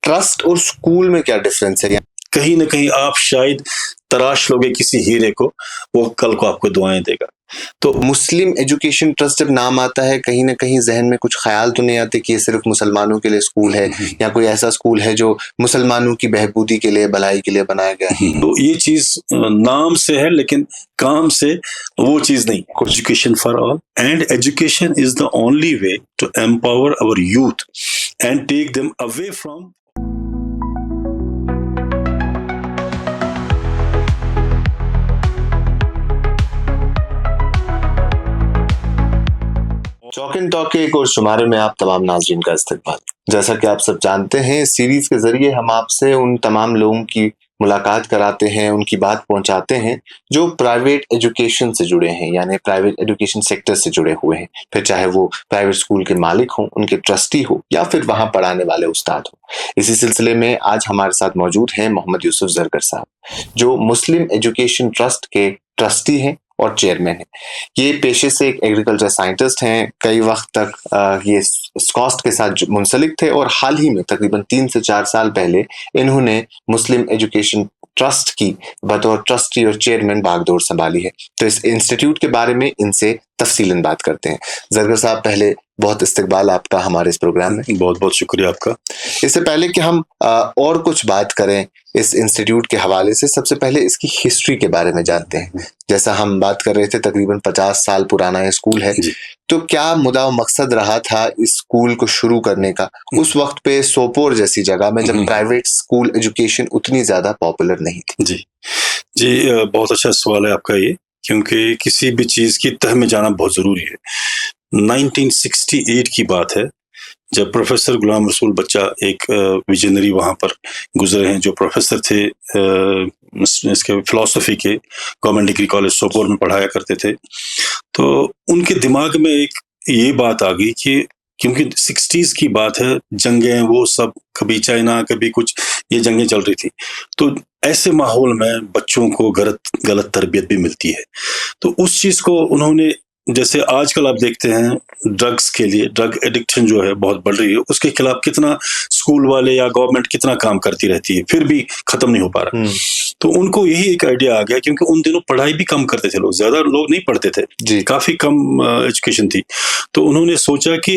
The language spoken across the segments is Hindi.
ट्रस्ट और स्कूल में क्या डिफरेंस है? कहीं ना कहीं आप शायद तराश लोगे किसी हीरे को, वो कल को आपको दुआएं देगा। तो मुस्लिम एजुकेशन ट्रस्ट जब नाम आता है, कहीं ना कहीं जहन में कुछ ख्याल तो नहीं आते कि ये सिर्फ मुसलमानों के लिए स्कूल है या कोई ऐसा स्कूल है जो मुसलमानों की बहबूदी के लिए, भलाई के लिए बनाया गया है? तो ये चीज नाम से है लेकिन काम से वो चीज नहीं। Education for all, and education is the only way to empower our youth and take them away from. Chalk and talk के एक और शुमारे में आप तमाम नाज़रीन का इस्तकबाल। जैसा कि आप सब जानते हैं, इस सीरीज के जरिए हम आपसे उन तमाम लोगों की मुलाकात कराते हैं, उनकी बात पहुंचाते हैं जो प्राइवेट एजुकेशन से जुड़े हैं, यानी प्राइवेट एजुकेशन सेक्टर से जुड़े हुए हैं। फिर चाहे वो प्राइवेट स्कूल के मालिक हों, उनके ट्रस्टी हो, या फिर वहां पढ़ाने वाले उस्ताद हो। इसी सिलसिले में आज हमारे साथ मौजूद हैं मोहम्मद यूसुफ जरगर साहब, जो मुस्लिम एजुकेशन ट्रस्ट के ट्रस्टी हैं और चेयरमैन है। ये पेशे से एक एग्रीकल्चर साइंटिस्ट हैं। कई वक्त तक ये स्कॉस्ट के साथ मुंसलिक थे और हाल ही में तकरीबन 3 से 4 साल पहले इन्होंने मुस्लिम एजुकेशन ट्रस्ट की बतौर ट्रस्टी और चेयरमैन बागडोर संभाली है। तो इस इंस्टीट्यूट के बारे में इनसे तफसीलन बात करते हैं। जरगर साहब, पहले बहुत इस्तकबाल आपका हमारे इस प्रोग्राम में। बहुत बहुत शुक्रिया आपका। इससे पहले कि हम और कुछ बात करें इस इंस्टीट्यूट के हवाले से, सबसे पहले इसकी हिस्ट्री के बारे में जानते हैं। जैसा हम बात कर रहे थे, तकरीबन 50 साल पुराना ये स्कूल है। तो क्या मुद्दा मकसद रहा था इस स्कूल को शुरू करने का उस वक्त पे सोपोर जैसी जगह में, जब प्राइवेट स्कूल एजुकेशन उतनी ज्यादा पॉपुलर नहीं थी? जी, बहुत अच्छा सवाल है आपका ये, क्योंकि किसी भी चीज की तह में जाना बहुत जरूरी है। 1968 की बात है, जब प्रोफेसर गुलाम रसूल बच्चा, एक विजनरी वहां पर गुजरे हैं, जो प्रोफेसर थे इसके फिलॉसफी के, गवर्नमेंट डिग्री कॉलेज सोपोर में पढ़ाया करते थे। तो उनके दिमाग में एक ये बात आ गई कि क्योंकि 60s की बात है, जंगें वो सब, कभी चाइना कभी कुछ, ये जंगें चल रही थी। तो ऐसे माहौल में बच्चों को गलत तरबियत भी मिलती है। तो उस चीज को उन्होंने, जैसे आजकल आप देखते हैं ड्रग्स के लिए, ड्रग एडिक्शन जो है बहुत बढ़ रही है, उसके खिलाफ कितना स्कूल वाले या गवर्नमेंट कितना काम करती रहती है, फिर भी खत्म नहीं हो पा रहा। तो उनको यही एक आइडिया आ गया, क्योंकि उन दिनों पढ़ाई भी कम करते थे लोग, ज्यादा लोग नहीं पढ़ते थे, काफी कम एजुकेशन थी। तो उन्होंने सोचा कि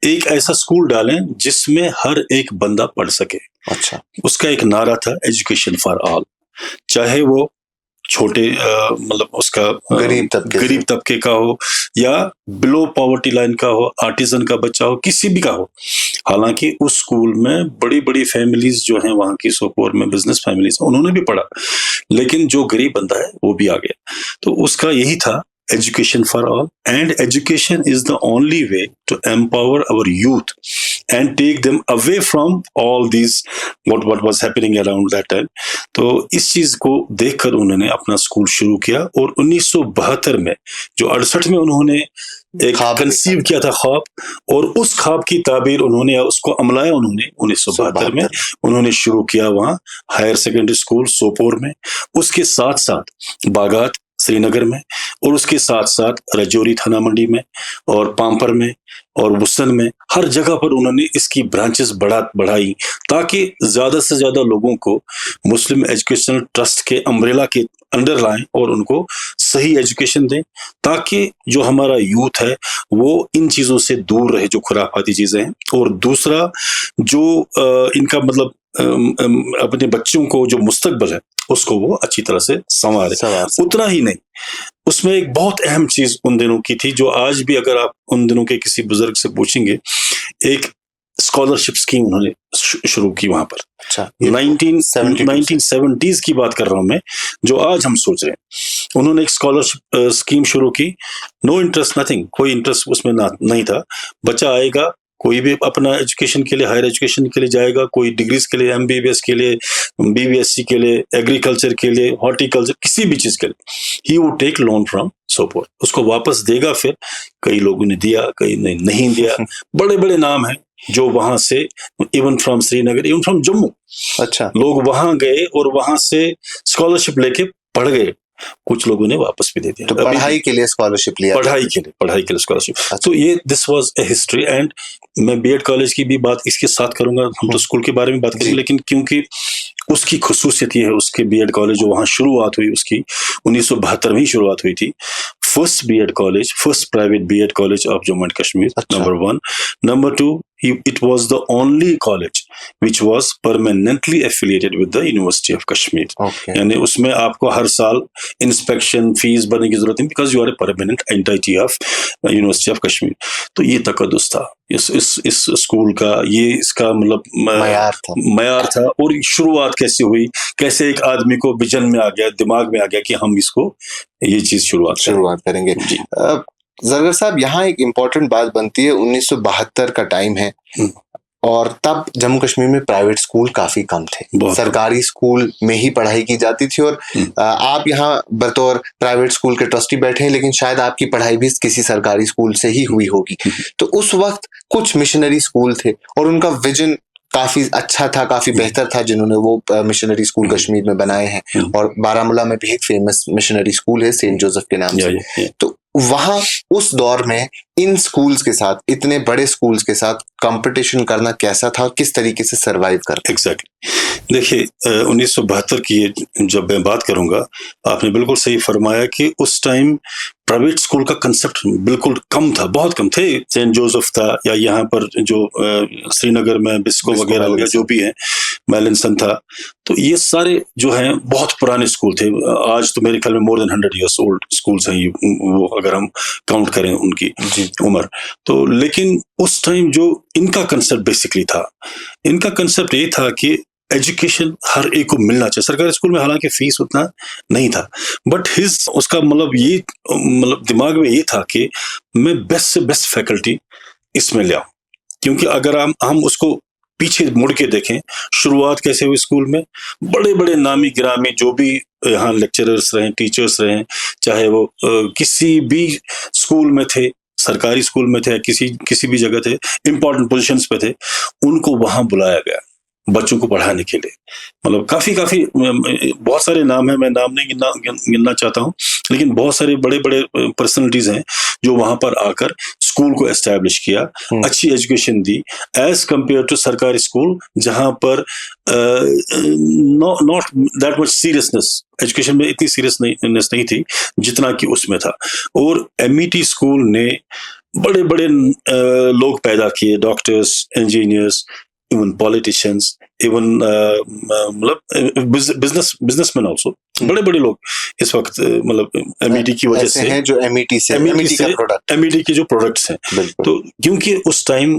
एक ऐसा स्कूल डालें जिसमें हर एक बंदा पढ़ सके। अच्छा। उसका एक नारा था एजुकेशन फॉर ऑल, चाहे वो छोटे मतलब उसका गरीब तबके का हो या बिलो पॉवर्टी लाइन का हो, आर्टिजन का बच्चा हो, किसी भी का हो। हालांकि उस स्कूल में बड़ी बड़ी फैमिलीज जो हैं वहां की, सोपोर में बिजनेस फैमिलीज, उन्होंने भी पढ़ा, लेकिन जो गरीब बंदा है वो भी आ गया। तो उसका यही था, education for all, and education is the only way to empower our youth and take them away from all these what was happening around that time. तो इस चीज को देखकर उन्होंने अपना स्कूल शुरू किया, और 1972 में, जो 68 में उन्होंने एक कंसीव किया था ख्वाब, और उस ख्वाब की ताबीर उन्होंने, उसको अमलाया उन्होंने 1972 में उन्होंने शुरू किया वहाँ हायर सेकेंडरी स्कूल सोपोर में, उसके साथ साथ बागात श्रीनगर में, और उसके साथ साथ राजौरी थाना मंडी में, और पाम्पर में, और वुसन में, हर जगह पर उन्होंने इसकी ब्रांचेस बढ़ाई, ताकि ज्यादा से ज्यादा लोगों को मुस्लिम एजुकेशनल ट्रस्ट के अम्ब्रेला के अंडर लाएं और उनको सही एजुकेशन दें, ताकि जो हमारा यूथ है वो इन चीजों से दूर रहे, जो खुराफाती चीजें हैं। और दूसरा, जो इनका मतलब अपने बच्चों को जो मुस्तकबल है उसको वो अच्छी तरह से संवारे। उतना ही नहीं, उसमें एक बहुत अहम चीज उन दिनों की थी, जो आज भी अगर आप उन दिनों के किसी बुजुर्ग से पूछेंगे, एक स्कॉलरशिप स्कीम उन्होंने शुरू की वहां पर। 1970s की बात कर रहा हूं मैं, जो आज हम सोच रहे हैं। उन्होंने एक स्कॉलरशिप स्कीम शुरू की, नो इंटरेस्ट, नथिंग, कोई इंटरेस्ट उसमें नहीं था। बच्चा आएगा, कोई भी अपना एजुकेशन के लिए, हायर एजुकेशन के लिए जाएगा, कोई डिग्रीज के लिए, MBBS के लिए, BBSc के लिए, एग्रीकल्चर के लिए, हॉर्टिकल्चर, किसी भी चीज के लिए, he would take loan from Sopore, उसको वापस देगा। फिर कई लोगों ने दिया, कई ने नहीं दिया। बड़े बड़े नाम हैं जो वहां से, even from Srinagar, even from Jammu, अच्छा, लोग वहां गए और वहां से स्कॉलरशिप लेके पढ़ गए। कुछ लोगों ने वापस भी दे दिया। तो पढ़ाई के लिए स्कॉलरशिप लिया, पढ़ाई के लिए स्कॉलरशिप। तो ये this was a history. And मैं बीएड कॉलेज की भी बात इसके साथ करूंगा, हम तो स्कूल के बारे में बात करेंगे, लेकिन क्योंकि उसकी खुसूसियत ये है, उसके बीएड कॉलेज जो वहां शुरुआत हुई उसकी 1972 में ही शुरुआत हुई थी। First BEd college, first private BEd college of Jammu and Kashmir, number 1। Number 2, it was the only college which was permanently affiliated with the University of Kashmir. यानी उसमें आपको हर साल इंस्पेक्शन फीस भरने की जरूरत नहीं, because you are a permanent entity of university of Kashmir. तो ये तकद्दुस था इस स्कूल का, ये इसका मतलब मयार था। और शुरुआत कैसे हुई, कैसे एक आदमी को विजन में आ गया, दिमाग में आ गया कि हम इसको ये चीज शुरुआत करेंगे। जरगर साहब, यहाँ एक इम्पोर्टेंट बात बनती है, 1972 का टाइम है और तब जम्मू कश्मीर में प्राइवेट स्कूल काफी कम थे, सरकारी स्कूल में ही पढ़ाई की जाती थी। और आप यहाँ बतौर प्राइवेट स्कूल के ट्रस्टी बैठे हैं, लेकिन शायद आपकी पढ़ाई भी किसी सरकारी स्कूल से ही हुई होगी। तो उस वक्त कुछ मिशनरी स्कूल थे और उनका विजन काफी अच्छा था, काफी बेहतर था, जिन्होंने वो मिशनरी स्कूल कश्मीर में बनाए हैं। और बारामूला में भी एक फेमस मिशनरी स्कूल है सेंट जोसेफ के नाम से। तो वहां उस दौर में इन स्कूल्स के साथ, इतने बड़े स्कूल्स के साथ कंपटीशन करना कैसा था, किस तरीके से सरवाइव करते? एग्जैक्टली। देखिए 1972 की जब मैं बात करूंगा, आपने बिल्कुल सही फरमाया कि उस टाइम प्राइवेट स्कूल का कंसेप्ट बिल्कुल कम था, बहुत कम थे। सेंट जोसेफ था, या यहाँ पर जो श्रीनगर में बिस्को वगैरह जो भी है, मैलिनसन था। तो ये सारे जो हैं बहुत पुराने स्कूल थे। आज तो मेरे ख्याल में more than 100 years old schools हैं वो, अगर हम काउंट करें उनकी उम्र। तो लेकिन उस टाइम जो इनका कंसेप्ट बेसिकली था, इनका कंसेप्ट ये था कि एजुकेशन हर एक को मिलना चाहिए। सरकारी स्कूल में हालांकि फीस उतना नहीं था, बट उसका मतलब दिमाग में ये था कि मैं बेस्ट से बेस्ट फैकल्टी इसमें ले आऊं। क्योंकि अगर हम उसको पीछे मुड़ के देखें, शुरुआत कैसे हुई स्कूल में, बड़े बड़े नामी गिरामी जो भी यहाँ लेक्चरर्स रहे, टीचर्स रहे, चाहे वो किसी भी स्कूल में थे, सरकारी स्कूल में थे, किसी भी जगह थे, इंपॉर्टेंट पोजीशंस पे थे, उनको वहां बुलाया गया बच्चों को पढ़ाने के लिए। मतलब काफी बहुत सारे नाम हैं, मैं नाम नहीं गिनना चाहता हूं, लेकिन बहुत सारे बड़े बड़े पर्सनैलिटीज हैं जो वहां पर आकर स्कूल को एस्टैब्लिश किया, अच्छी एजुकेशन दी, एज कंपेयर टू सरकारी स्कूल जहां पर not that much seriousness, education में इतनी सीरियसनेस नहीं थी जितना कि उसमें था। और एमईटी स्कूल ने बड़े बड़े लोग पैदा किए, doctors, engineers, even politicians, even मतलब बिजनेसमैन ऑल्सो, बड़े बड़े लोग इस वक्त मतलब एमईटी की वजह से हैं, जो एमईटी के जो प्रोडक्ट्स हैं। तो क्योंकि उस टाइम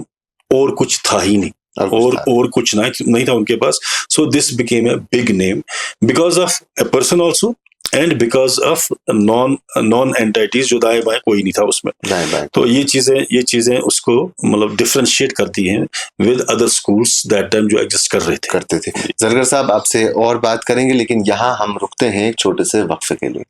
और कुछ था ही नहीं, और कुछ नहीं था उनके पास। So this became a big name because of a person also, and because of non entities, जो दाएं बाएं कोई नहीं था उसमें। तो ये चीजें उसको मतलब डिफरेंशिएट करती हैं with other schools that time जो एग्जिस्ट करते थे। जरगर साहब, आपसे और बात करेंगे, लेकिन यहाँ हम रुकते हैं एक छोटे से वक्फे के लिए।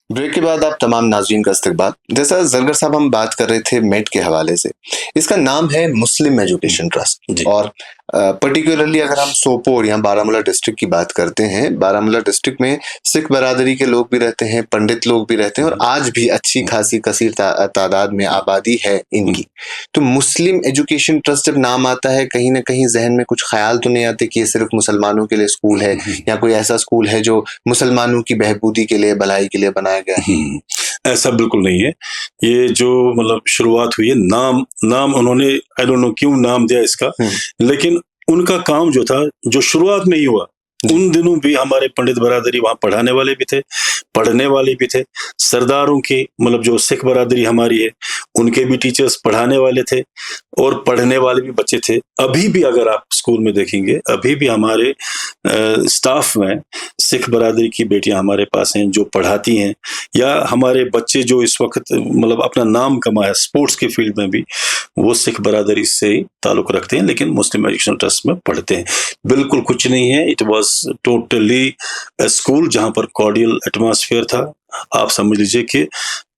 ब्रेक के बाद आप तमाम नाज़रीन का इस्तकबाल। जैसा जरगर साहब हम बात कर रहे थे मेट के हवाले से, इसका नाम है मुस्लिम एजुकेशन ट्रस्ट। और पर्टिकुलरली अगर हम सोपोर या बारामूला डिस्ट्रिक्ट की बात करते हैं, बारामूला डिस्ट्रिक्ट में सिख बरादरी के लोग भी रहते हैं, पंडित लोग भी रहते हैं, और आज भी अच्छी खासी कसीर तादाद में आबादी है इनकी। तो मुस्लिम एजुकेशन ट्रस्ट जब नाम आता है, कहीं ना कहीं जहन में कुछ ख्याल तो नहीं आते कि ये सिर्फ मुसलमानों के लिए स्कूल है, या कोई ऐसा स्कूल है जो मुसलमानों की बहबूदी के लिए, भलाई के लिए बनाया गया है? ऐसा बिल्कुल नहीं है। ये जो मतलब शुरुआत हुई है, नाम उन्होंने आई डोंट नो क्यों नाम दिया इसका, लेकिन उनका काम जो था, जो शुरुआत में ही हुआ, उन दिनों भी हमारे पंडित बरादरी वहां पढ़ाने वाले भी थे, पढ़ने वाले भी थे। सरदारों की मतलब जो सिख बरादरी हमारी है, उनके भी टीचर्स पढ़ाने वाले थे और पढ़ने वाले भी बच्चे थे। अभी भी अगर आप स्कूल में देखेंगे, अभी भी हमारे स्टाफ में सिख बरादरी की बेटियां हमारे पास हैं जो पढ़ाती हैं, या हमारे बच्चे जो इस वक्त मतलब अपना नाम कमाया स्पोर्ट्स के फील्ड में भी, वो सिख बरादरी से ताल्लुक रखते हैं, लेकिन मुस्लिम एजुकेशन ट्रस्ट में पढ़ते हैं। बिल्कुल कुछ नहीं है, इट वाज टोटली स्कूल जहां पर कॉर्डियल एटमॉस्फेयर था। आप समझ लीजिए कि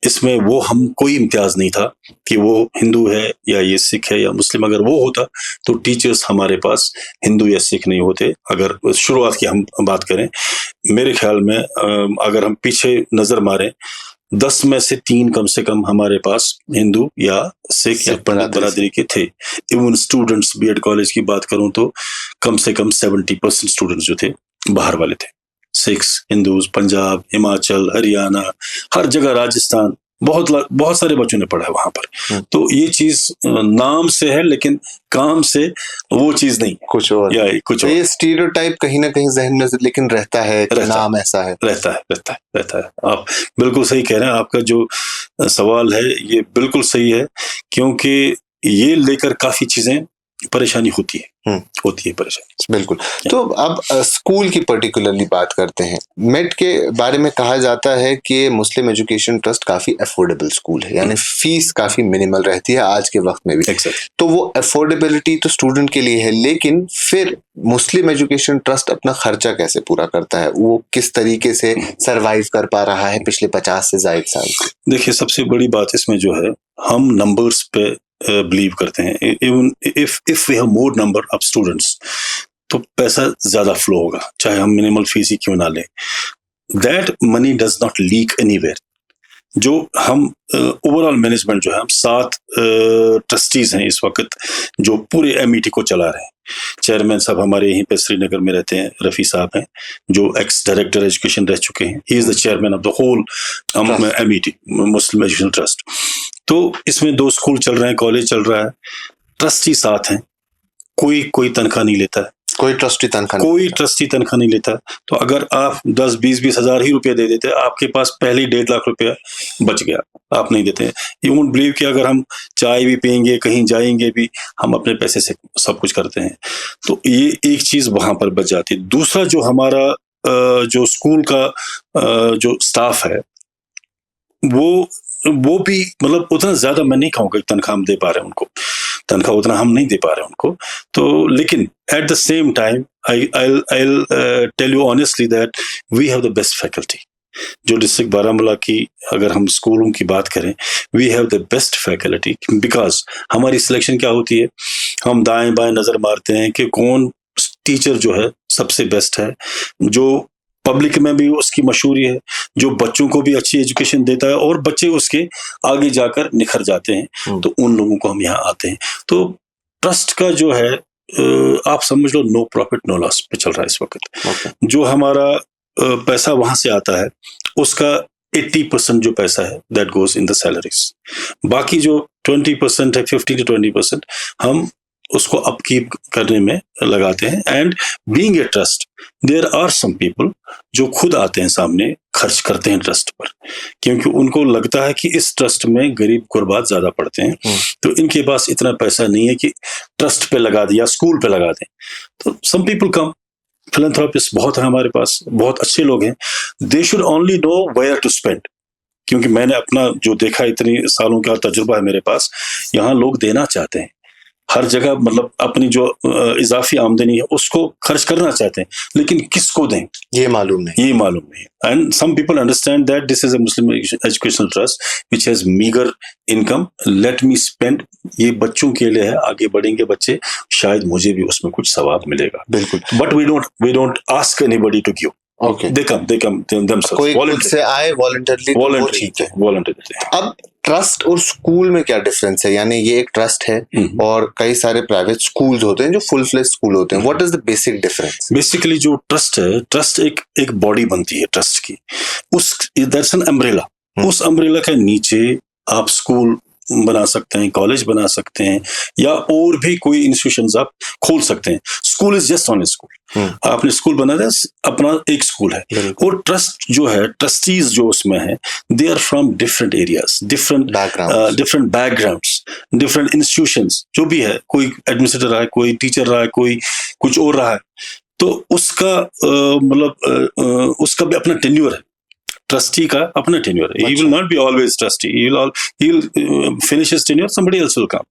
इसमें वो हम कोई इम्तियाज नहीं था कि वो हिंदू है या ये सिख है या मुस्लिम। अगर वो होता तो टीचर्स हमारे पास हिंदू या सिख नहीं होते। अगर शुरुआत की हम बात करें, मेरे ख्याल में अगर हम पीछे नजर मारें, 10 में से 3 कम से कम हमारे पास हिंदू या सिख या पंडित बरादरी के थे। इवन स्टूडेंट्स बीएड कॉलेज की बात करूं तो कम से कम 70% स्टूडेंट्स जो थे बाहर वाले थे। सिख्स, हिंदूज, पंजाब, हिमाचल, हरियाणा, हर जगह, राजस्थान, बहुत सारे बच्चों ने पढ़ा है वहां पर। तो ये चीज नाम से है लेकिन काम से वो चीज नहीं, कुछ और या कुछ तो और। ये स्टीरियोटाइप कहीं ना कहीं जहन में लेकिन रहता है, नाम ऐसा है, रहता है। आप बिल्कुल सही कह रहे हैं। आपका जो सवाल है ये बिल्कुल सही है, क्योंकि ये लेकर काफी चीजें परेशानी होती है परेशानी। बिल्कुल। तो अब स्कूल की पर्टिकुलरली बात करते हैं। मेट के बारे में कहा जाता है कि मुस्लिम एजुकेशन ट्रस्ट काफी अफोर्डेबल स्कूल है, यानी फीस काफी मिनिमल रहती है आज के वक्त में भी। तो वो अफोर्डेबिलिटी तो स्टूडेंट के लिए है, लेकिन फिर मुस्लिम एजुकेशन ट्रस्ट अपना खर्चा कैसे पूरा करता है? वो किस तरीके से सरवाइव कर पा रहा है पिछले 50 से ज्यादा साल से? देखिए, सबसे बड़ी बात इसमें जो है, हम नंबर्स पे बिलीव करते हैं। Even if we have more number of students तो पैसा ज्यादा फ्लो होगा, चाहे हम मिनिमल फीस ही क्यों ना लें। That money does not leak anywhere. जो हम ओवरऑल मैनेजमेंट जो है, हम 7 ट्रस्टीज हैं इस वक्त जो पूरे एमईटी को चला रहे हैं। चेयरमैन साहब हमारे यहीं पे श्रीनगर में रहते हैं, रफी साहब हैं, जो एक्स डायरेक्टर एजुकेशन रह चुके हैं। He is the chairman of the whole MET, Muslim education trust. तो इसमें 2 स्कूल चल रहे हैं, कॉलेज चल रहा है, ट्रस्टी 7 हैं, कोई तनख्वाह नहीं लेता है, कोई ट्रस्टी तनख्वाह नहीं लेता। तो अगर आप 10-20 हजार ही रुपए दे देते, आपके पास पहले ही 1.5 लाख रुपया बच गया। आप नहीं देते हैं। यू वोंट बिलीव कि अगर हम चाय भी पियेंगे, कहीं जाएंगे भी, हम अपने पैसे से सब कुछ करते हैं। तो ये एक चीज वहां पर बच जाती है। दूसरा, जो हमारा जो स्कूल का जो स्टाफ है, वो भी मतलब उतना ज्यादा मैं नहीं कहूँगा कि तनख्वाह हम दे पा रहे हैं उनको, तनख्वाह उतना हम नहीं दे पा रहे हैं उनको। तो लेकिन at the same time I'll tell you honestly that we have the best faculty. जो डिस्ट्रिक्ट बारामूला की अगर हम स्कूलों की बात करें, we have the best faculty, because हमारी सिलेक्शन क्या होती है, हम दाएं बाएं नजर मारते हैं कि कौन टीचर जो है सबसे बेस्ट है, जो पब्लिक में भी उसकी मशहूरी है, जो बच्चों को भी अच्छी एजुकेशन देता है और बच्चे उसके आगे जाकर निखर जाते हैं। तो उन लोगों को हम यहाँ आते हैं। तो ट्रस्ट का जो है, आप समझ लो नो प्रॉफिट नो लॉस पे चल रहा है इस वक्त। जो हमारा पैसा वहां से आता है, उसका 80% जो पैसा है that goes in the salaries. बाकी जो 20% है, 15 to 20% हम उसको अपकीप करने में लगाते हैं। And being a trust, there are some people जो खुद आते हैं सामने, खर्च करते हैं ट्रस्ट पर, क्योंकि उनको लगता है कि इस ट्रस्ट में गरीब गुरबात ज्यादा पढ़ते हैं, तो इनके पास इतना पैसा नहीं है कि ट्रस्ट पे लगा दें या स्कूल पे लगा दें। तो सम पीपल कम, फिलैंथ्रोपिस्ट बहुत है हमारे पास, बहुत अच्छे लोग हैं। They should only know where to spend, क्योंकि मैंने अपना जो देखा, इतनी सालों का तजुर्बा है मेरे पास, यहाँ लोग देना चाहते हैं हर जगह, मतलब अपनी जो इजाफी आमदनी है उसको खर्च करना चाहते हैं, लेकिन किसको दें ये मालूम नहीं। And some people understand that this is a Muslim educational trust which has meagre income, let me spend. ये बच्चों के लिए है, आगे बढ़ेंगे बच्चे, शायद मुझे भी उसमें कुछ सवाब मिलेगा। बिल्कुल। But we don't ask anybody to give. Okay, they come themselves, कोई खुद से आए वॉलंटरली, ठीक है। अब ट्रस्ट और स्कूल में क्या डिफरेंस है? यानी ये एक ट्रस्ट है और कई सारे प्राइवेट स्कूल्स होते हैं जो फुल फ्लेज स्कूल होते हैं। What is the basic difference? Basically जो ट्रस्ट है, ट्रस्ट एक बॉडी बनती है ट्रस्ट की, उस दैट्स एन अम्ब्रेला। उस अम्ब्रेला के नीचे आप स्कूल बना सकते हैं, कॉलेज बना सकते हैं, या और भी कोई इंस्टीट्यूशंस आप खोल सकते हैं। School is just on school, आपने स्कूल बना दिया, अपना एक स्कूल है। और ट्रस्ट जो है, ट्रस्टीज जो उसमें है, they are from different areas, different backgrounds, different institutions, जो भी है, कोई एडमिनिस्ट्रेटर रहा है, कोई टीचर रहा है, कोई कुछ और रहा है, तो उसका मतलब उसका भी अपना टेन्योर है, ट्रस्टी का अपना टेन्योर है। He will not be always trustee. He'll finish his tenure, somebody else will come.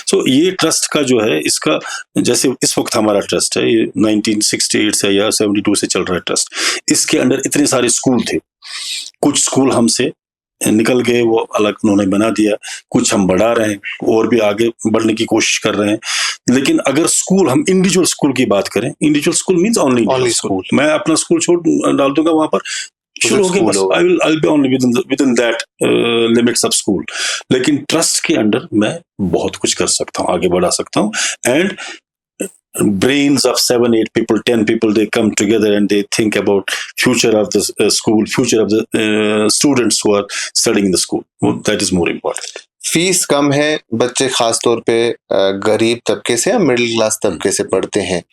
So ये ट्रस्ट का जो है, इसका जैसे इस वक्त हमारा ट्रस्ट है, ये 1968 से या 72 से चल रहा है ट्रस्ट। इसके अंदर इतने सारे स्कूल थे, कुछ स्कूल हमसे निकल गए, वो अलग उन्होंने बना दिया, कुछ हम बढ़ा रहे हैं और भी आगे बढ़ने की कोशिश कर रहे हैं। लेकिन अगर स्कूल, हम इंडिविजुअल स्कूल की बात करें, individual school means only school, मैं अपना स्कूल छोड़ डाल दूंगा वहां पर, शुरू हो गया बस, I will be only with in that limits of school. लेकिन ट्रस्ट के अंडर मैं बहुत कुछ कर सकता हूँ, आगे बढ़ा सकता हूँ। And brains of 7, 8 people, 10 people, they come together and they think about future of the school, future of the students who are studying in the school. That is more important. Fees कम है, बच्चे खास तौर पे गरीब तबके से या मिडिल क्लास तबके से पढ़ते हैं,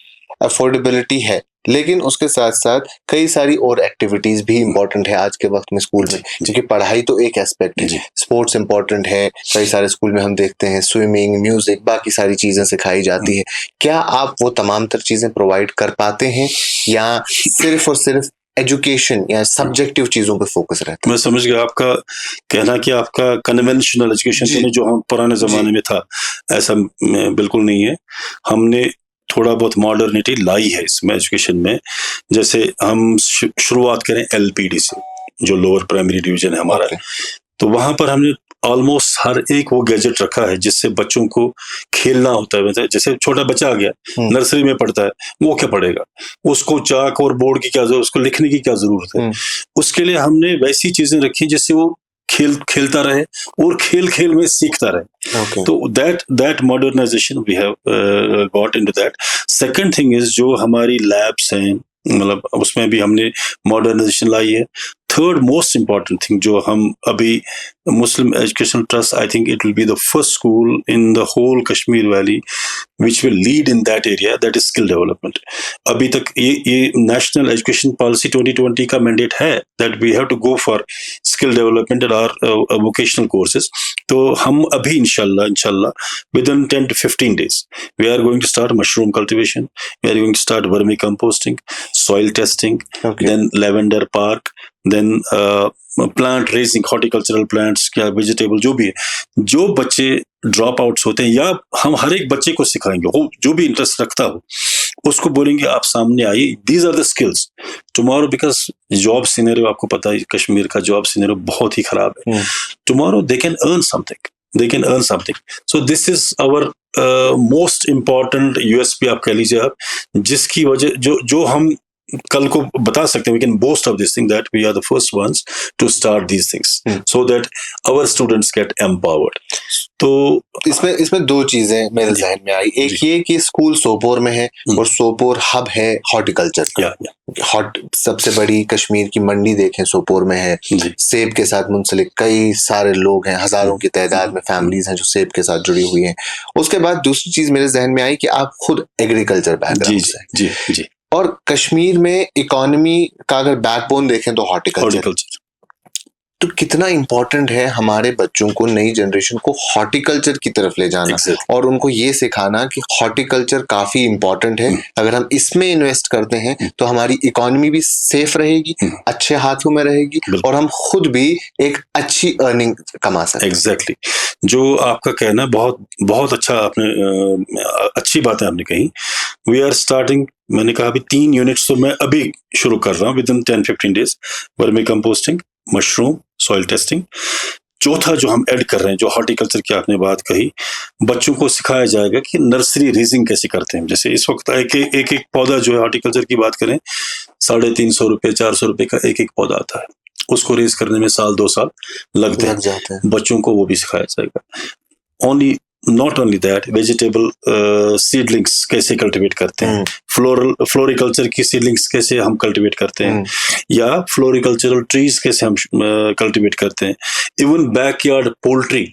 अफोर्डेबिलिटी है, लेकिन उसके साथ साथ कई सारी और एक्टिविटीज भी इम्पोर्टेंट है आज के वक्त में स्कूल में, क्योंकि पढ़ाई तो एक एस्पेक्ट है, स्पोर्ट्स इम्पोर्टेंट है, कई सारे स्कूल में हम देखते हैं स्विमिंग, म्यूजिक, बाकी सारी चीजें सिखाई जाती है। क्या आप वो तमाम तर चीजें प्रोवाइड कर पाते हैं या सिर्फ और सिर्फ एजुकेशन या सब्जेक्टिव चीजों पे फोकस रहता है? मैं समझ गया आपका कहना कि आपका कन्वेंशनल एजुकेशन जो हम पुराने जमाने में था, ऐसा बिल्कुल नहीं है। हमने थोड़ा बहुत मॉडर्निटी लाई है इसमें एजुकेशन में। जैसे हम शुरुआत करें LPD से, जो लोअर प्राइमरी डिवीजन है हमारा, तो वहां पर हमने ऑलमोस्ट हर एक वो गैजेट रखा है जिससे बच्चों को खेलना होता है। जैसे छोटा बच्चा आ गया, नर्सरी में पढ़ता है, वो क्या पढ़ेगा, उसको चाक और बोर्ड की क्या जरूरत, उसको लिखने की क्या जरूरत है। उसके लिए हमने वैसी चीजें रखी जिससे वो खेलता रहे और खेल में सीखता रहे। तो that modernisation we have got into that. Second thing is जो हमारी लैब्स हैं, मतलब उसमें भी हमने मॉडर्नाइजेशन लाई है। थर्ड मोस्ट इम्पॉर्टेंट थिंग जो हम अभी Muslim educational trust, I think it will be the first school in the whole Kashmir valley which will lead in that area, that is skill development. अभी तक ये नेशनल एजुकेशन पॉलिसी 2020 का मैंडेट है that we have to go for skill development and our vocational courses. तो हम अभी इंशाल्लाह within 10 to 15 days we are going to start mushroom cultivation, we are going to start vermicomposting, soil testing, then lavender park, then plant raising, horticultural plants, क्या वेजिटेबल, जो भी है। जो बच्चे ड्रॉप आउट्स होते हैं, या हम हर एक बच्चे को सिखाएंगे, हो जो भी इंटरेस्ट रखता हो उसको बोलेंगे आप सामने आइए, these are the skills tomorrow, because job scenario आपको पता है कश्मीर का जॉब सिनेरियो बहुत ही खराब है। Tomorrow they can earn something, so this is our most important USP आप कह लीजिए आप, जिसकी वजह जो हम कल को बता सकते हैं, we can boast of this thing that we are the first ones to start these things so that our students get empowered. तो इसमें दो चीजें मेरे ज़हन में आई। एक ये कि स्कूल सोपोर में है और सोपोर हब है हॉर्टिकल्चर का। सबसे बड़ी कश्मीर की मंडी देखें सोपोर में है, सेब के साथ मुंसलिक कई सारे लोग हैं, हजारों की तादाद में फैमिलीज हैं जो सेब के साथ जुड़ी हुई हैं। उसके बाद दूसरी चीज मेरे ज़हन में आई कि आप खुद एग्रीकल्चर बैकग्राउंड से, जी, और कश्मीर में इकोनॉमी का अगर बैकबोन देखें तो हॉर्टिकल्चर, तो कितना इम्पोर्टेंट है हमारे बच्चों को, नई जनरेशन को हॉर्टिकल्चर की तरफ ले जाना और उनको ये सिखाना कि हॉर्टिकल्चर काफी इम्पोर्टेंट है। अगर हम इसमें इन्वेस्ट करते हैं तो हमारी इकोनॉमी भी सेफ रहेगी, अच्छे हाथों में रहेगी और हम खुद भी एक अच्छी अर्निंग कमा सकते हैं। एग्जैक्टली, जो आपका कहना बहुत अच्छा, आपने अच्छी बात है आपने कही। वी आर स्टार्टिंग, मैंने कहा अभी 3 यूनिट्स तो मैं अभी शुरू कर रहा हूँ with in 10-15 days, vermi composting, mushroom, soil testing. चौथा जो हम ऐड कर रहे हैं, जो हॉर्टिकल्चर की आपने बात कही, बच्चों को सिखाया जाएगा कि नर्सरी रेजिंग कैसे करते हैं। जैसे इस वक्त एक पौधा जो है, हॉर्टिकल्चर की बात करें, 350 रुपये 400 रुपये का एक पौधा आता है, उसको रेज करने में 1-2 साल लगते हैं। बच्चों को वो भी सिखाया जाएगा। Not only that, vegetable seedlings कैसे कल्टिवेट करते हैं, फ्लोरिकल्चर की सीडलिंग्स कैसे हम कल्टिवेट करते हैं, या फ्लोरिकल्चरल ट्रीज कैसे हम कल्टिवेट करते हैं, इवन बैकयार्ड पोल्ट्री,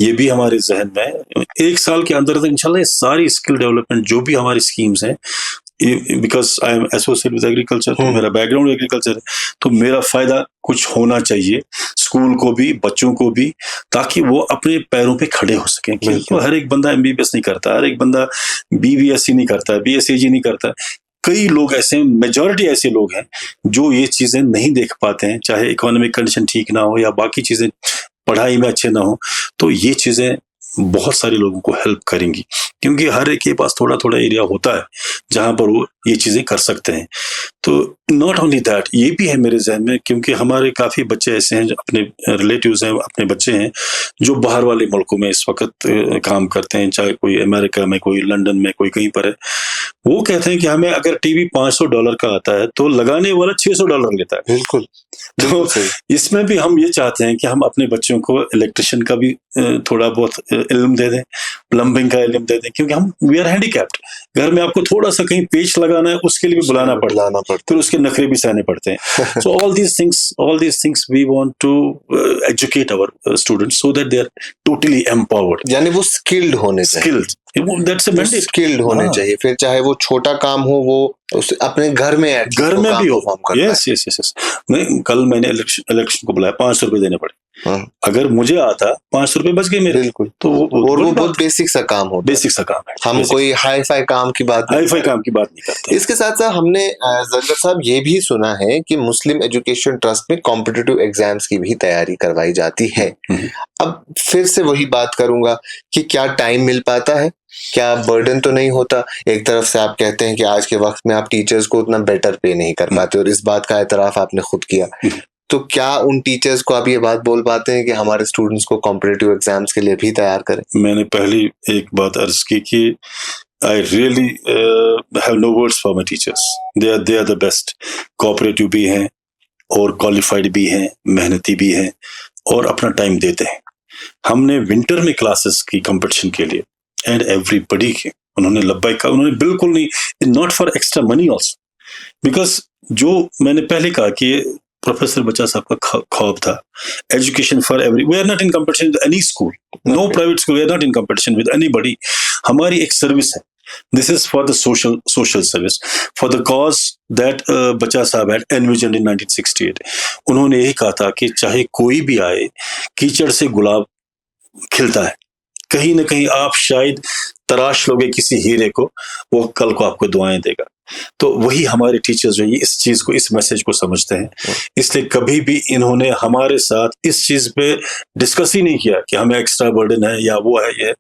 ये भी हमारे जहन में 1 साल के अंदर इंशाल्लाह ये सारी स्किल डेवलपमेंट जो भी हमारी स्कीम्स हैं, because I am associate with agriculture, तो मेरा बैकग्राउंड एग्रीकल्चर है, तो मेरा फायदा कुछ होना चाहिए स्कूल को भी, बच्चों को भी, ताकि वो अपने पैरों पे खड़े हो सकें। क्योंकि हर एक बंदा एमबीबीएस नहीं करता, हर एक बंदा बीबीएससी नहीं करता, बीएससीजी नहीं करता। कई लोग ऐसे हैं, मेजॉरिटी ऐसे लोग हैं जो ये चीजें नहीं देख पाते हैं, चाहे इकोनॉमिक कंडीशन ठीक ना हो या बाकी चीजें पढ़ाई में अच्छे ना हो, तो ये चीजें बहुत सारे लोगों को हेल्प करेंगी, क्योंकि हर एक के पास थोड़ा थोड़ा एरिया होता है जहां पर वो ये चीजें कर सकते हैं। तो नॉट ओनली दैट, ये भी है मेरे जहन में, क्योंकि हमारे काफी बच्चे ऐसे हैं जो अपने रिलेटिव्स हैं, अपने बच्चे हैं जो बाहर वाले मुल्कों में इस वक्त काम करते हैं, चाहे कोई अमेरिका में, कोई लंदन में, कोई कहीं पर है। वो कहते हैं कि हमें अगर टीवी $500 का आता है तो लगाने वाला $600 लेता है। बिल्कुल। तो इसमें भी हम ये चाहते हैं कि हम अपने बच्चों को इलेक्ट्रिशियन का भी थोड़ा बहुत इल्म दे दें, प्लम्बिंग का इल्म दे दें, क्योंकि हम वी आर हैंडीकैप्ड। घर में आपको थोड़ा सा कहीं पेच लगाना है, उसके लिए भी बुलाना पड़ता है, फिर उसके नखरे भी सहने पड़ते हैं। So all these things we want to educate our students so that they are totally empowered, यानी वो स्किल्ड होने चाहिए, स्किल्ड होने चाहिए। फिर चाहे वो छोटा काम हो, वो उस अपने घर में भी हो। Yes yes yes. कल मैंने इलेक्शन को बुलाया, ₹500 देने पड़े। अगर मुझे आता ₹500 बच गए मेरे। बिल्कुल। तो वो बहुत बेसिक सा काम होता है। बेसिक सा काम है। हम कोई हाई फाई काम की बात नहीं करते। इसके साथ साथ हमने जरगर साहब ये भी सुना है कि मुस्लिम एजुकेशन ट्रस्ट में कॉम्पिटिटिव एग्जाम्स की भी तैयारी करवाई जाती है। अब फिर से वही बात करूंगा कि क्या टाइम मिल पाता है, क्या बर्डन तो नहीं होता? एक तरफ से आप कहते हैं कि आज के वक्त में आप टीचर्स को उतना बेटर पे नहीं कर पाते, और इस बात का एतराफ आपने खुद किया। तो क्या उन टीचर्स को आप ये बात बोल पाते हैं कि हमारे स्टूडेंट्स को कॉम्पिटिटिव एग्जाम्स के लिए भी तैयार करें? मैंने पहली एक बात अर्ज की कि I really have no words for my teachers. They are the best. Cooperative भी हैं और क्वालिफाइड भी हैं, मेहनती भी हैं और अपना टाइम देते हैं। हमने विंटर में क्लासेस की कंपटीशन के लिए, एंड एवरीबडी के उन्होंने लब्बाइक कहा, उन्होंने बिल्कुल नहीं, not for extra money also, because जो मैंने पहले कहा कि प्रोफेसर बच्चा साहब का ख्वाब था, education for every, we are not in competition with any school, no private school, we are not in competition with anybody. हमारी एक सर्विस है, this is for the social service, for the cause that बच्चा साहब हैड एनविजन्ड इन 1968। उन्होंने यही कहा था कि चाहे कोई भी आए, कीचड़ से गुलाब खिलता है, कहीं ना कहीं आप शायद तराश लोगे किसी हीरे को, वो कल को आपको दुआएं देगा। तो वही हमारे टीचर्स जो इस चीज को, इस मैसेज को समझते हैं, इसलिए कभी भी इन्होंने हमारे साथ इस चीज पे डिस्कस ही नहीं किया कि हमें एक्स्ट्रा बर्डन है या वो है ये,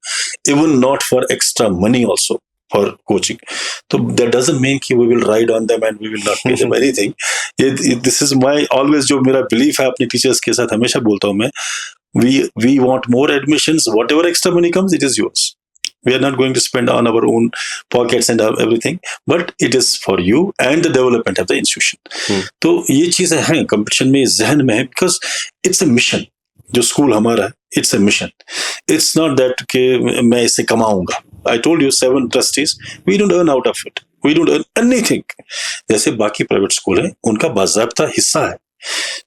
even not for extra money also for coaching. तो दैट डजंट मीन कि we will ride on them and we will not pay them anything. This is my always, जो मेरा बिलीफ है अपने टीचर्स के साथ, हमेशा बोलता हूं मैं, we want more admissions, whatever extra money comes, it is yours. We are not going to spend on our own pockets and everything, but it is for you and the development of the institution. तो ये चीजें हैं कंपटीशन में, जहन में है, because it's a mission. जो स्कूल हमारा है, it's a mission. It's not that कि मैं इसे कमाऊंगा। I told you 7 trustees, we don't earn out of it. We don't earn anything. जैसे बाकी प्राइवेट स्कूल है, उनका बाज़ाब्ता हिस्सा है,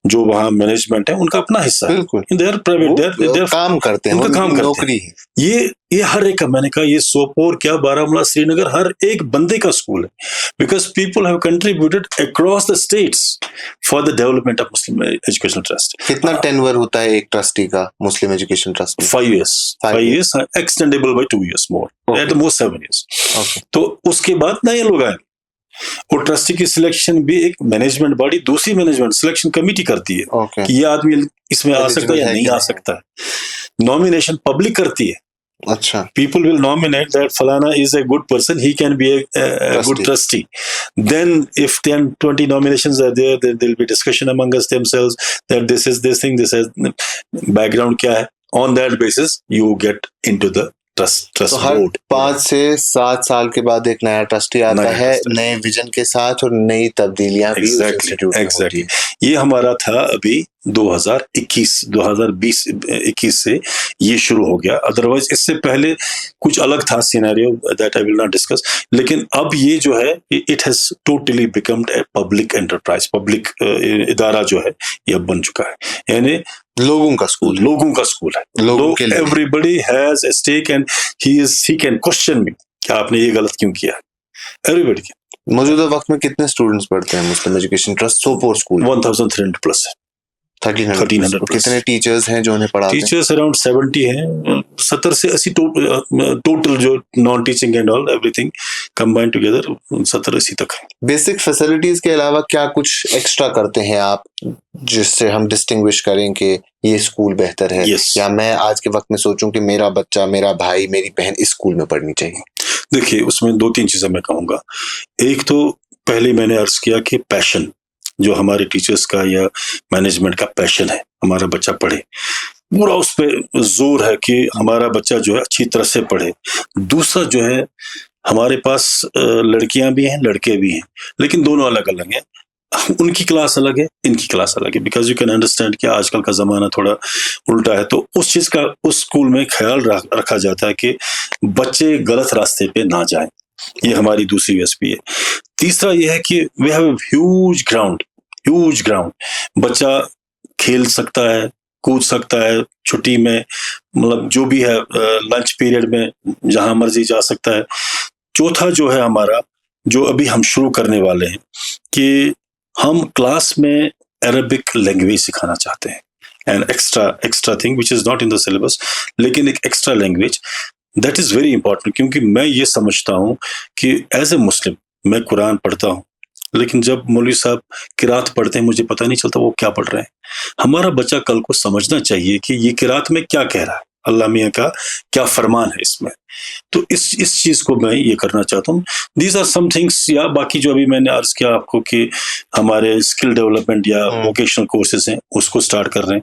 जो वहाँ मैनेजमेंट है उनका अपना हिस्सा है, they are private, they are काम करते हैं, उनका काम नौकरी है। ये हर एक का, मैंने कहा ये सोपोर क्या, बारामूला, श्रीनगर, हर एक बंदे का स्कूल है, because people have contributed across the states for the development of Muslim educational trust. कितना टेन्योर होता है एक ट्रस्टी का मुस्लिम एजुकेशन ट्रस्ट में? 5 years, extendable by 2 years more, at the most 7 years। तो उसके बाद नए लोग आएंगे, और ट्रस्टी की सिलेक्शन भी एक मैनेजमेंट बॉडी, दूसरी मैनेजमेंट सिलेक्शन कमेटी करती है कि ये आदमी इसमें आ सकता है या नहीं आ सकता है। नॉमिनेशन पब्लिक करती है। अच्छा, people will nominate that Falana is a good person, he can be a good trustee. Then if 10-20 nominations are there, then there will be discussion among us themselves that this is this thing, this is background क्या है, on that basis you get into the trust तो हर 5 से 7 साल के बाद एक नया ट्रस्टी आता है, नए विजन के साथ और नई तब्दीलियां भी एग्जैक्टली। ये हमारा था अभी 2020-21 से ये शुरू हो गया। अदरवाइज इससे पहले कुछ अलग था scenario, that I will not discuss. लेकिन अब ये जो है it has totally becomed a public enterprise, public इदारा जो है ये अब बन चुका है, यानी लोगों का स्कूल है। Everybody has a stake and he can question me कि आपने ये गलत क्यों किया। एवरीबडी। मौजूदा वक्त में कितने स्टूडेंट्स पढ़ते हैं Muslim education trust Sopore school? 1300 plus है। 1300 प्लस। कितने टीचर्स हैं जो उन्हें पढ़ाते हैं? टीचर्स अराउंड 70 हैं, 70 से 80 टोटल जो non teaching and all everything combined together 70-80 तक है। बेसिक फैसिलिटीज के अलावा क्या कुछ एक्स्ट्रा करते हैं आप जिससे हम डिस्टिंग्विश करें कि ये स्कूल बेहतर है? या मैं आज के वक्त में सोचूं कि मेरा बच्चा, मेरा भाई, मेरी बहन इस स्कूल में पढ़नी चाहिए? देखिए, उसमें 2-3 चीजें मैं कहूँगा। एक तो पहले मैंने अर्ज किया कि पैशन जो हमारे टीचर्स का या मैनेजमेंट का पैशन है, हमारा बच्चा पढ़े, पूरा उस पर जोर है कि हमारा बच्चा जो है अच्छी तरह से पढ़े। दूसरा जो है, हमारे पास लड़कियां भी हैं, लड़के भी हैं, लेकिन दोनों अलग अलग हैं। उनकी क्लास अलग है, इनकी क्लास अलग है, बिकॉज यू कैन अंडरस्टैंड कि आजकल का जमाना थोड़ा उल्टा है। तो उस चीज का उस स्कूल में ख्याल रखा जाता है कि बच्चे गलत रास्ते पे ना जाएं। ये हमारी दूसरी यूएसपी है। तीसरा ये है कि वी हैव ह्यूज ग्राउंड। बच्चा खेल सकता है, कूद सकता है छुट्टी में, मतलब जो भी है लंच पीरियड में जहां मर्जी जा सकता है। चौथा जो है हमारा, जो अभी हम शुरू करने वाले हैं, कि हम क्लास में अरबिक लैंग्वेज सिखाना चाहते हैं, and extra thing which is not in the syllabus, लेकिन एक extra language that is very important. क्योंकि मैं ये समझता हूं कि एज ए मुस्लिम मैं कुरान पढ़ता हूं, लेकिन जब मौलवी साहब किरात पढ़ते हैं मुझे पता नहीं चलता वो क्या पढ़ रहे हैं। हमारा बच्चा कल को समझना चाहिए कि ये किरात में क्या कह रहा है, अल्लाह मियाँ का क्या फरमान है इसमें। तो इस चीज को मैं ये करना चाहता हूँ। These are some things. या बाकी जो अभी मैंने अर्ज किया आपको कि हमारे स्किल डेवलपमेंट या वोकेशनल कोर्सेज हैं, उसको स्टार्ट कर रहे हैं।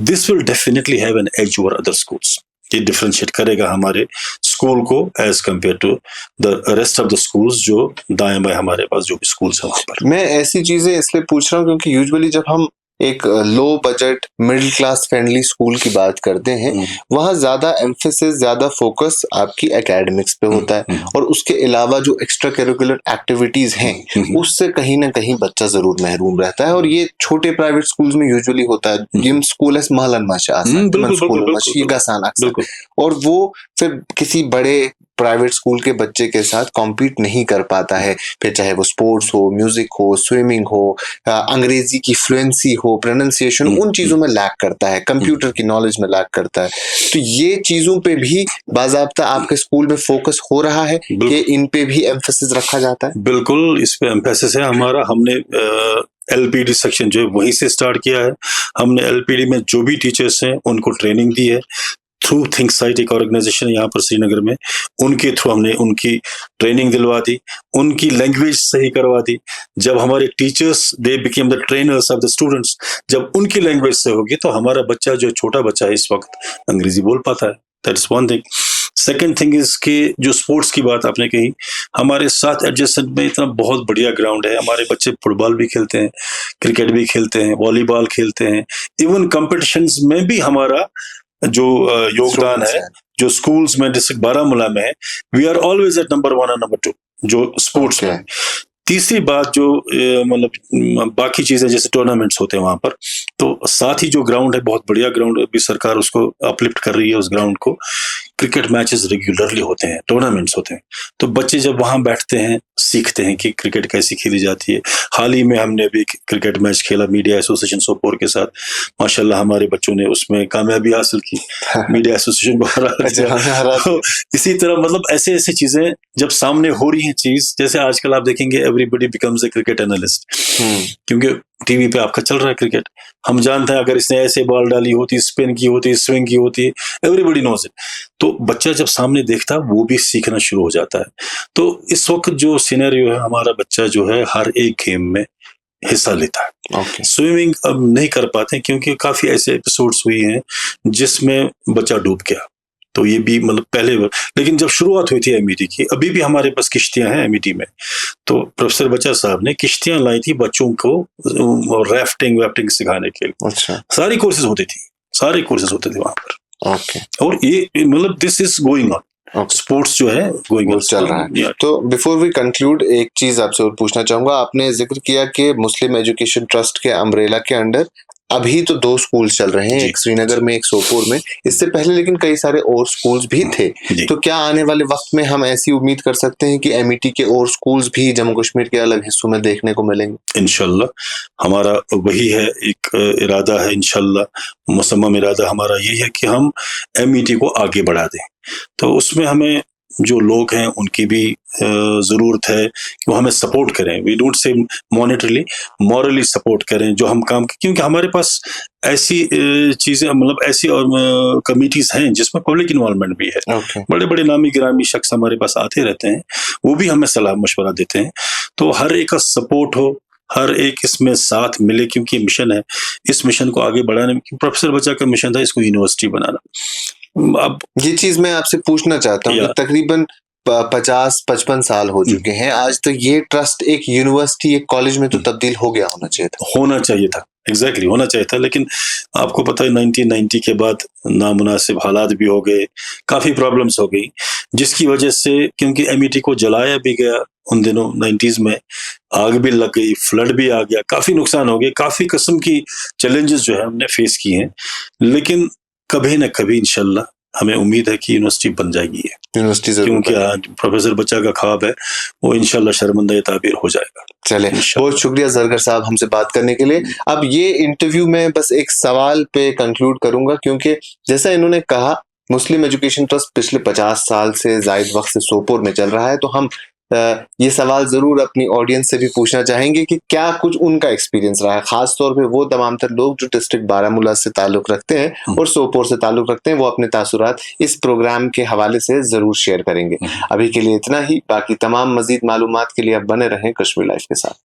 This will definitely have an edge over other schools. ये डिफरेंशिएट करेगा हमारे स्कूल को as compared to the rest of the schools जो दाएं बाएं हमारे पास जो भी स्कूल्स हैं वहां पर। मैं ऐसी चीजें इसलिए पूछ रहा हूँ क्योंकि यूजुअली जब हम एक low budget middle class friendly school की बात करते हैं, वहां ज्यादा एम्फेसिस, ज्यादा फोकस आपकी एकेडमिक्स पे होता है, और उसके अलावा जो एक्स्ट्रा करिकुलर एक्टिविटीज हैं उससे कहीं ना कहीं बच्चा जरूर महरूम रहता है। और ये छोटे प्राइवेट स्कूल्स में यूजुअली होता है। जिम स्कूल है महलन अक्सर, और वो फिर किसी बड़े प्राइवेट स्कूल के बच्चे के साथ कॉम्पीट नहीं कर पाता है, फिर चाहे वो स्पोर्ट्स हो, म्यूजिक हो, स्विमिंग हो, अंग्रेजी की फ्लुएंसी हो, प्रोनाउंसिएशन, उन चीजों में लैक करता है, कंप्यूटर की नॉलेज में लैक करता है। तो ये चीजों पे भी बाज़ाब्ता आपके स्कूल में फोकस हो रहा है कि इन पे भी एम्फेसिस रखा जाता है? बिल्कुल, इस पे एम्फेसिस है हमारा। हमने एलपीडी सेक्शन जो है वहीं से स्टार्ट किया है। हमने एलपीडी में जो भी टीचर्स हैं उनको ट्रेनिंग दी है थ्रू थिंक साइट, एक ऑर्गेनाइजेशन यहाँ पर श्रीनगर में, उनके थ्रू हमने उनकी ट्रेनिंग दिलवा दी, उनकी लैंग्वेज सही करवा दी। जब हमारे teachers they became the trainers of the students, जब उनकी लैंग्वेज से होगी तो हमारा बच्चा जो छोटा बच्चा है इस वक्त अंग्रेजी बोल पाता है। That is one thing. Second thing is कि जो स्पोर्ट्स की बात आपने कही, हमारे साथ एडजेसेंट में इतना बहुत बढ़िया ग्राउंड है। हमारे बच्चे फुटबॉल भी खेलते हैं, क्रिकेट भी खेलते हैं, वॉलीबॉल खेलते हैं। इवन कॉम्पिटिशन्स में भी हमारा जो योगदान है, जो स्कूल्स में डिस्ट्रिक्ट बारामूला में है, we are always at number 1 और नंबर 2 जो स्पोर्ट्स में। तीसरी बात जो मतलब बाकी चीजें जैसे टूर्नामेंट्स होते हैं वहां पर, तो साथ ही जो ग्राउंड है बहुत बढ़िया ग्राउंड, अभी सरकार उसको अपलिफ्ट कर रही है उस ग्राउंड को। क्रिकेट मैचेस रेगुलरली होते हैं, टूर्नामेंट्स होते हैं, तो बच्चे जब वहां बैठते हैं सीखते हैं कि क्रिकेट कैसी खेली जाती है। हाल ही में हमने भी क्रिकेट मैच खेला मीडिया एसोसिएशन सोपोर के साथ, माशाल्लाह हमारे बच्चों ने उसमें कामयाबी हासिल की, मीडिया एसोसिएशन को हरा दिया। तो इसी तरह मतलब ऐसे ऐसी चीजें जब सामने हो रही हैं चीज, जैसे आजकल आप देखेंगे everybody becomes a cricket analyst, क्योंकि टीवी पे आपका चल रहा है क्रिकेट। हम जानते हैं अगर इसने ऐसे बॉल डाली होती, स्पिन की होती, स्विंग की होती, एवरीबडी नोज इट। तो बच्चा जब सामने देखता है वो भी सीखना शुरू हो जाता है। तो इस वक्त जो सिनेरियो है, हमारा बच्चा जो है हर एक गेम में हिस्सा लेता है। स्विमिंग अब नहीं कर पाते क्योंकि काफी ऐसे एपिसोड्स हुई हैं जिसमें बच्चा डूब गया, तो ये भी मतलब पहले, लेकिन जब शुरुआत हुई थी एमईटी की, अभी भी हमारे पास किश्तियां हैं एमईटी में, तो प्रोफेसर बचा साहब ने किश्तियां लाई थी बच्चों को राफ्टिंग सिखाने के लिए। अच्छा, सारे कोर्सेज होते थे वहां पर। ओके, और ये मतलब this is going on, sports जो है गोइंग ऑन, चल रहा है। तो बिफोर वी कंक्लूड, एक चीज आपसे और पूछना चाहूंगा। आपने जिक्र किया कि मुस्लिम एजुकेशन ट्रस्ट के अम्ब्रेला के अंडर अभी तो 2 स्कूल चल रहे हैं, एक श्रीनगर में, एक सोपोर में। इससे पहले लेकिन कई सारे और स्कूल्स भी थे। तो क्या आने वाले वक्त में हम ऐसी उम्मीद कर सकते हैं कि एमईटी के और स्कूल्स भी जम्मू कश्मीर के अलग हिस्सों में देखने को मिलेंगे? इंशाल्लाह हमारा वही है, एक इरादा है, इंशाल्लाह मुसम्मम इरादा हमारा यही है कि हम एमईटी को आगे बढ़ा दें। तो उसमें हमें जो लोग हैं उनकी भी जरूरत है कि वो हमें सपोर्ट करें। We don't say मॉनेटरली, morally support करें जो हम काम, क्योंकि हमारे पास ऐसी चीजें, मतलब ऐसी कमिटीज हैं जिसमें पब्लिक इन्वॉल्वमेंट भी है। बड़े बड़े नामी गिरामी शख्स हमारे पास आते रहते हैं, वो भी हमें सलाह मशवरा देते हैं। तो हर एक का सपोर्ट हो, हर एक इसमें साथ मिले, क्योंकि ये मिशन है, इस मिशन को आगे बढ़ाने में, प्रोफेसर बचा का मिशन था इसको यूनिवर्सिटी बनाना। अब ये चीज मैं आपसे पूछना चाहता हूँ, तकरीबन 50-55 साल हो चुके हैं आज, तो ये ट्रस्ट एक यूनिवर्सिटी, एक कॉलेज में तो तब्दील हो गया होना चाहिए था। एग्जैक्टली होना चाहिए था, लेकिन आपको पता है 1990 के बाद नामुनासिब हालात भी हो गए, काफी प्रॉब्लम्स हो गई, जिसकी वजह से, क्योंकि एमईटी को जलाया भी गया उन दिनों 90s में, आग भी लग गई, फ्लड भी आ गया, काफी नुकसान हो गए, काफी किस्म की चैलेंजेस जो है हमने फेस किए हैं, लेकिन कभी न कभी इंशाल्लाह हमें उम्मीद है कि यूनिवर्सिटी बन जाएगी है, क्योंकि आज प्रोफेसर बच्चा का ख्वाब है, वो इंशाल्लाह शर्मंदा ताबीर हो जाएगा। चले, बहुत शुक्रिया जरगर साहब हमसे बात करने के लिए। अब ये इंटरव्यू में बस एक सवाल पे कंक्लूड करूंगा, क्योंकि जैसा इन्होंने कहा, मुस्लिम एजुकेशन ट्रस्ट पिछले 50 साल से जायद वक्त से सोपोर में चल रहा है, तो हम ये सवाल जरूर अपनी ऑडियंस से भी पूछना चाहेंगे कि क्या कुछ उनका एक्सपीरियंस रहा है, खास तौर पे वो तमाम तर लोग जो डिस्ट्रिक्ट बारामूला से ताल्लुक रखते हैं और सोपोर से ताल्लुक रखते हैं, वो अपने तासुरात इस प्रोग्राम के हवाले से जरूर शेयर करेंगे। अभी के लिए इतना ही, बाकी तमाम मजीद मालूमात के लिए आप बने रहें कश्मीर लाइफ के साथ।